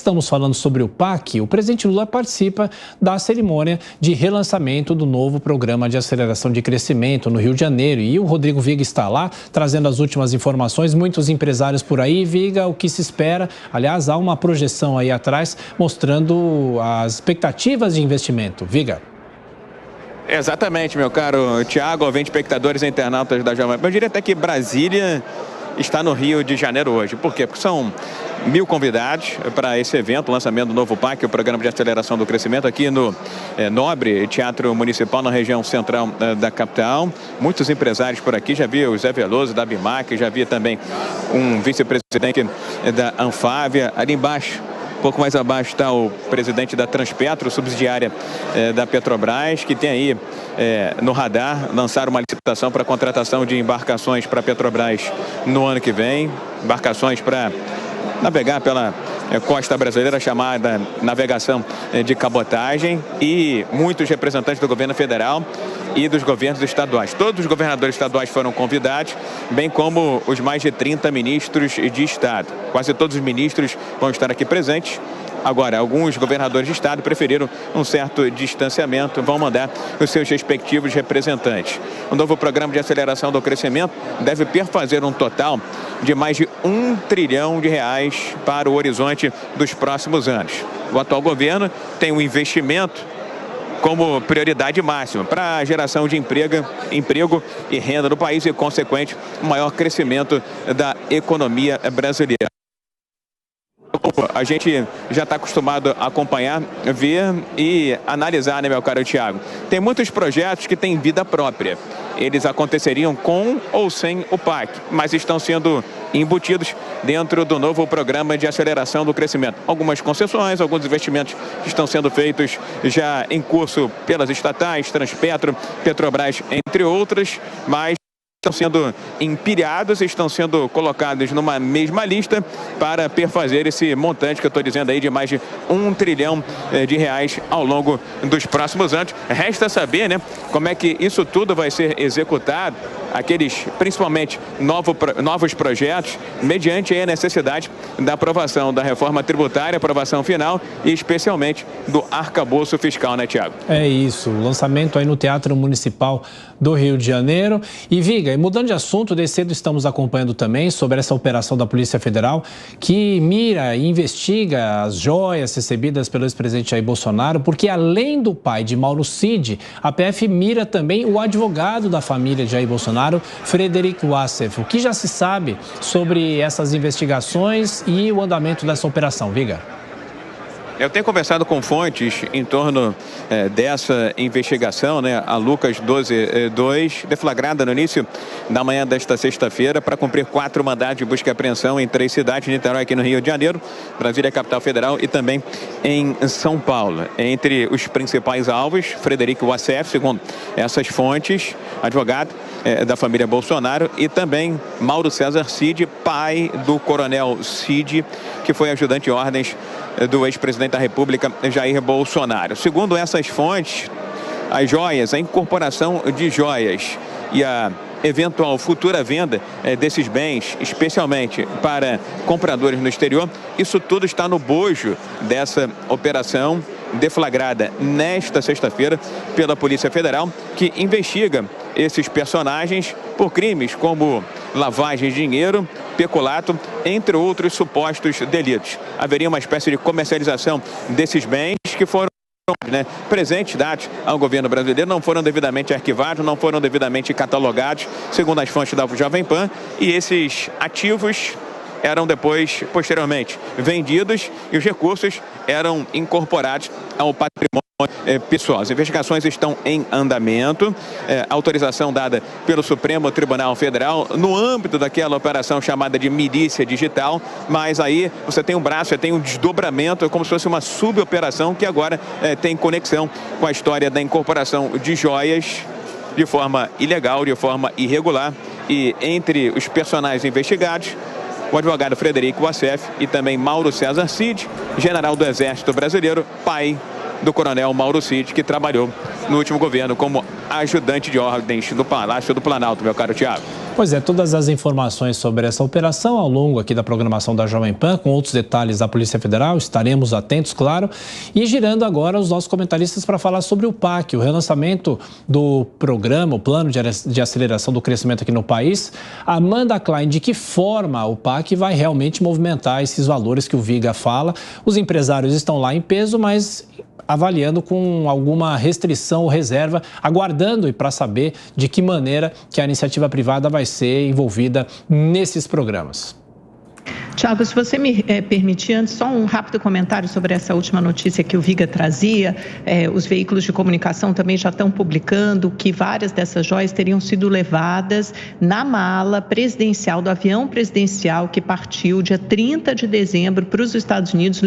estamos falando sobre o PAC, o presidente Lula participa da cerimônia de relançamento do novo programa de aceleração de crescimento no Rio de Janeiro. E o Rodrigo Viga está lá, trazendo as últimas informações. Muitos empresários por aí. Viga, o que se espera? Aliás, há uma projeção aí atrás mostrando as expectativas de investimento. Viga. Exatamente, meu caro Tiago, ouvinte, espectadores e internautas da Jovem Pan. Eu diria até que Brasília está no Rio de Janeiro hoje. Por quê? Porque são 1.000 convidados para esse evento, o lançamento do novo PAC, o Programa de Aceleração do Crescimento, aqui no Nobre Teatro Municipal, na região central da capital. Muitos empresários por aqui, já vi o Zé Veloso da Bimac, já vi também um vice-presidente da Anfávia. Ali embaixo, um pouco mais abaixo, está o presidente da Transpetro, subsidiária da Petrobras, que tem aí no radar lançar uma licitação para a contratação de embarcações para a Petrobras no ano que vem. Embarcações para navegar pela costa brasileira, chamada navegação de cabotagem, e muitos representantes do governo federal e dos governos estaduais. Todos os governadores estaduais foram convidados, bem como os mais de 30 ministros de Estado. Quase todos os ministros vão estar aqui presentes. Agora, alguns governadores de estado preferiram um certo distanciamento, vão mandar os seus respectivos representantes. O novo programa de aceleração do crescimento deve perfazer um total de mais de R$1 trilhão para o horizonte dos próximos anos. O atual governo tem um investimento como prioridade máxima para a geração de emprego e renda no país e, consequente, um maior crescimento da economia brasileira. A gente já está acostumado a acompanhar, ver e analisar, né, meu caro Tiago? Tem muitos projetos que têm vida própria. Eles aconteceriam com ou sem o PAC, mas estão sendo embutidos dentro do novo programa de aceleração do crescimento. Algumas concessões, alguns investimentos que estão sendo feitos já em curso pelas estatais, Transpetro, Petrobras, entre outras, mas estão sendo empilhados, estão sendo colocados numa mesma lista para perfazer esse montante que eu estou dizendo aí de mais de R$1 trilhão ao longo dos próximos anos. Resta saber, né, como é que isso tudo vai ser executado, aqueles, principalmente, novos projetos, mediante a necessidade da aprovação da reforma tributária, aprovação final e especialmente do arcabouço fiscal, né, Tiago? É isso, o lançamento aí no Teatro Municipal do Rio de Janeiro. E Viga, mudando de assunto, desde cedo estamos acompanhando também sobre essa operação da Polícia Federal que mira e investiga as joias recebidas pelo ex-presidente Jair Bolsonaro, porque além do pai de Mauro Cid, a PF mira também o advogado da família de Jair Bolsonaro, Frederico Wassef. O que já se sabe sobre essas investigações e o andamento dessa operação, Viga? Eu tenho conversado com fontes em torno dessa investigação, né, a Lucas 12.2, deflagrada no início da manhã desta sexta-feira para cumprir 4 mandados de busca e apreensão em 3 cidades, Niterói aqui no Rio de Janeiro, Brasília, capital federal, e também em São Paulo. Entre os principais alvos, Frederico Wassef, segundo essas fontes, advogado da família Bolsonaro, e também Mauro César Cid, pai do coronel Cid, que foi ajudante de ordens do ex-presidente da República, Jair Bolsonaro. Segundo essas fontes, as joias, a incorporação de joias e a eventual futura venda desses bens, especialmente para compradores no exterior, isso tudo está no bojo dessa operação deflagrada nesta sexta-feira pela Polícia Federal, que investiga esses personagens por crimes como lavagem de dinheiro, peculato, entre outros supostos delitos. Haveria uma espécie de comercialização desses bens que foram presentes dados ao governo brasileiro, não foram devidamente arquivados, não foram devidamente catalogados, segundo as fontes da Jovem Pan, e esses ativos eram depois, posteriormente, vendidos e os recursos eram incorporados ao patrimônio pessoal. As investigações estão em andamento, autorização dada pelo Supremo Tribunal Federal no âmbito daquela operação chamada de milícia digital, mas aí você tem um braço, você tem um desdobramento, como se fosse uma suboperação que agora tem conexão com a história da incorporação de joias de forma ilegal, de forma irregular, e entre os personagens investigados, o advogado Frederico Wassef e também Mauro César Cid, general do Exército Brasileiro, pai do coronel Mauro Cid, que trabalhou no último governo como ajudante de ordens do Palácio do Planalto, meu caro Tiago. Pois é, todas as informações sobre essa operação ao longo aqui da programação da Jovem Pan, com outros detalhes da Polícia Federal, estaremos atentos, claro. E girando agora os nossos comentaristas para falar sobre o PAC, o relançamento do programa, o Plano de Aceleração do Crescimento aqui no país. Amanda Klein, de que forma o PAC vai realmente movimentar esses valores que o Viga fala? Os empresários estão lá em peso, mas avaliando com alguma restrição ou reserva, aguardando e para saber de que maneira que a iniciativa privada vai ser envolvida nesses programas. Tiago, se você me permitir, antes só um rápido comentário sobre essa última notícia que o Viga trazia. Os veículos de comunicação também já estão publicando que várias dessas joias teriam sido levadas na mala presidencial, do avião presidencial que partiu dia 30 de dezembro para os Estados Unidos,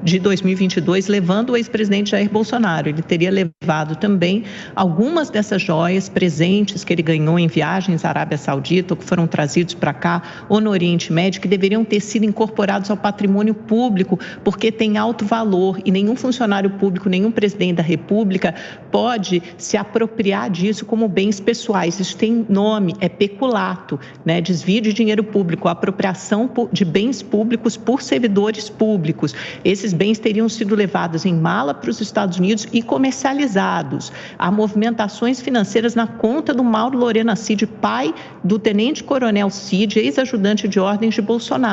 de 2022, levando o ex-presidente Jair Bolsonaro. Ele teria levado também algumas dessas joias, presentes que ele ganhou em viagens à Arábia Saudita, ou que foram trazidos para cá, ou no Oriente Médio, que deveriam ter sido incorporados ao patrimônio público, porque tem alto valor e nenhum funcionário público, nenhum presidente da República pode se apropriar disso como bens pessoais. Isso tem nome, é peculato, né? Desvio de dinheiro público, apropriação de bens públicos por servidores públicos. Esses bens teriam sido levados em mala para os Estados Unidos e comercializados. Há movimentações financeiras na conta do Mauro Lorena Cid, pai do tenente-coronel Cid, ex-ajudante de ordens de Bolsonaro.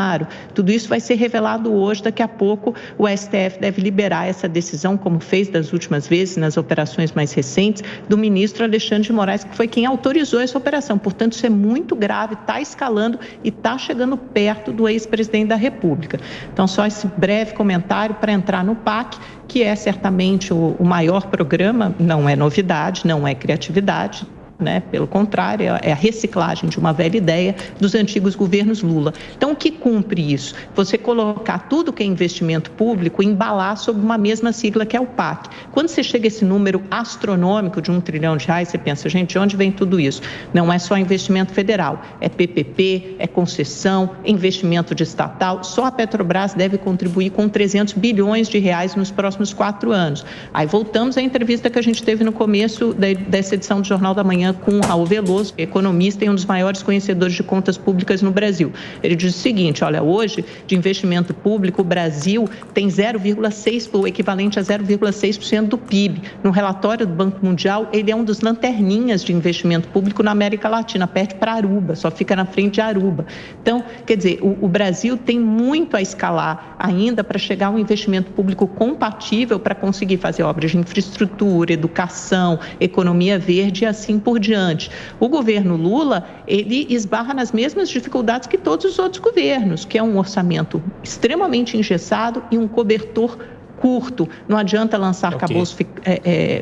Tudo isso vai ser revelado hoje. Daqui a pouco o STF deve liberar essa decisão, como fez das últimas vezes nas operações mais recentes, do ministro Alexandre de Moraes, que foi quem autorizou essa operação. Portanto, isso é muito grave, está escalando e está chegando perto do ex-presidente da República. Então, só esse breve comentário para entrar no PAC, que é certamente o maior programa, não é novidade, não é criatividade, né? Pelo contrário, é a reciclagem de uma velha ideia dos antigos governos Lula. Então, o que cumpre isso? Você colocar tudo que é investimento público e embalar sob uma mesma sigla que é o PAC. Quando você chega a esse número astronômico de R$1 trilhão, você pensa, gente, de onde vem tudo isso? Não é só investimento federal, é PPP, é concessão, é investimento de estatal. Só a Petrobras deve contribuir com R$300 bilhões nos próximos 4 anos. Aí voltamos à entrevista que a gente teve no começo dessa edição do Jornal da Manhã com o Raul Veloso, economista e um dos maiores conhecedores de contas públicas no Brasil. Ele diz o seguinte, olha, hoje, de investimento público, o Brasil tem 0,6%, o equivalente a 0,6% do PIB. No relatório do Banco Mundial, ele é um dos lanterninhas de investimento público na América Latina, perde para Aruba, só fica na frente de Aruba. Então, quer dizer, o Brasil tem muito a escalar ainda para chegar a um investimento público compatível para conseguir fazer obras de infraestrutura, educação, economia verde e assim por diante. O governo Lula, ele esbarra nas mesmas dificuldades que todos os outros governos, que é um orçamento extremamente engessado e um cobertor curto. Não adianta lançar arcabouço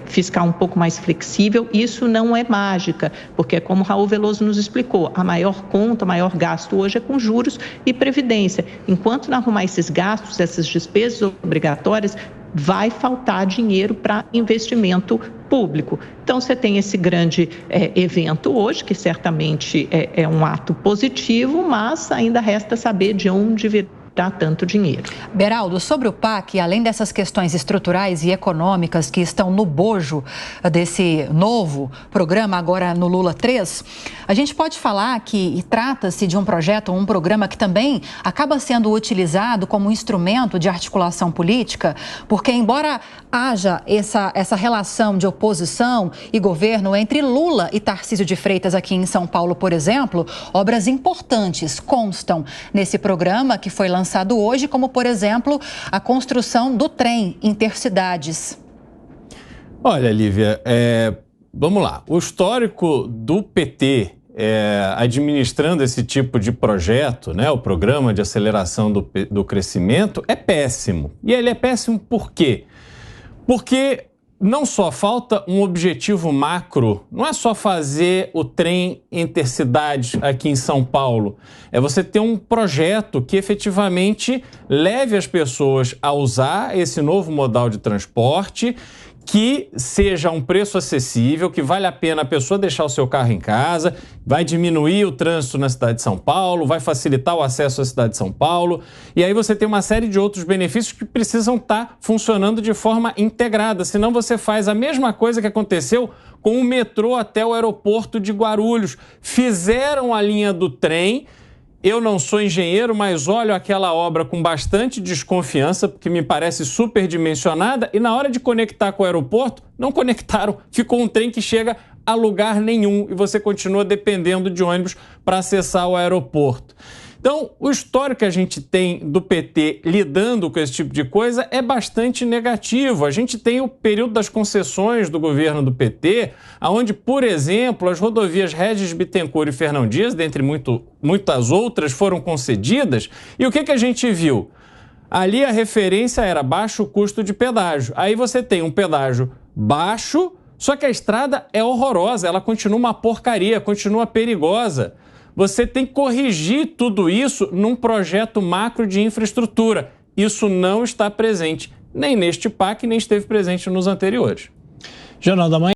fiscal um pouco mais flexível, isso não é mágica, porque como Raul Veloso nos explicou, a maior conta, o maior gasto hoje é com juros e previdência. Enquanto não arrumar esses gastos, essas despesas obrigatórias, vai faltar dinheiro para investimento público. Então, você tem esse grande evento hoje, que certamente é um ato positivo, mas ainda resta saber de onde virá tanto dinheiro. Beraldo, sobre o PAC, além dessas questões estruturais e econômicas que estão no bojo desse novo programa, agora no Lula 3, a gente pode falar que trata-se de um projeto, um programa que também acaba sendo utilizado como instrumento de articulação política, porque embora haja essa relação de oposição e governo entre Lula e Tarcísio de Freitas aqui em São Paulo, por exemplo, obras importantes constam nesse programa que foi lançado hoje, como, por exemplo, a construção do trem intercidades. Olha, Lívia, vamos lá. O histórico do PT administrando esse tipo de projeto, né, o Programa de Aceleração do Crescimento, é péssimo. E ele é péssimo por quê? Porque não só falta um objetivo macro, não é só fazer o trem intercidades aqui em São Paulo, é você ter um projeto que efetivamente leve as pessoas a usar esse novo modal de transporte, que seja um preço acessível, que vale a pena a pessoa deixar o seu carro em casa, vai diminuir o trânsito na cidade de São Paulo, vai facilitar o acesso à cidade de São Paulo, e aí você tem uma série de outros benefícios que precisam estar funcionando de forma integrada, senão você faz a mesma coisa que aconteceu com o metrô até o aeroporto de Guarulhos. Fizeram a linha do trem. Eu não sou engenheiro, mas olho aquela obra com bastante desconfiança, porque me parece superdimensionada, e na hora de conectar com o aeroporto, não conectaram. Ficou um trem que chega a lugar nenhum e você continua dependendo de ônibus para acessar o aeroporto. Então, o histórico que a gente tem do PT lidando com esse tipo de coisa é bastante negativo. A gente tem o período das concessões do governo do PT, onde, por exemplo, as rodovias Regis Bittencourt e Fernão Dias, dentre muitas outras, foram concedidas. E o que a gente viu? Ali a referência era baixo custo de pedágio. Aí você tem um pedágio baixo, só que a estrada é horrorosa, ela continua uma porcaria, continua perigosa. Você tem que corrigir tudo isso num projeto macro de infraestrutura. Isso não está presente nem neste PAC, nem esteve presente nos anteriores. Jornal da Manhã.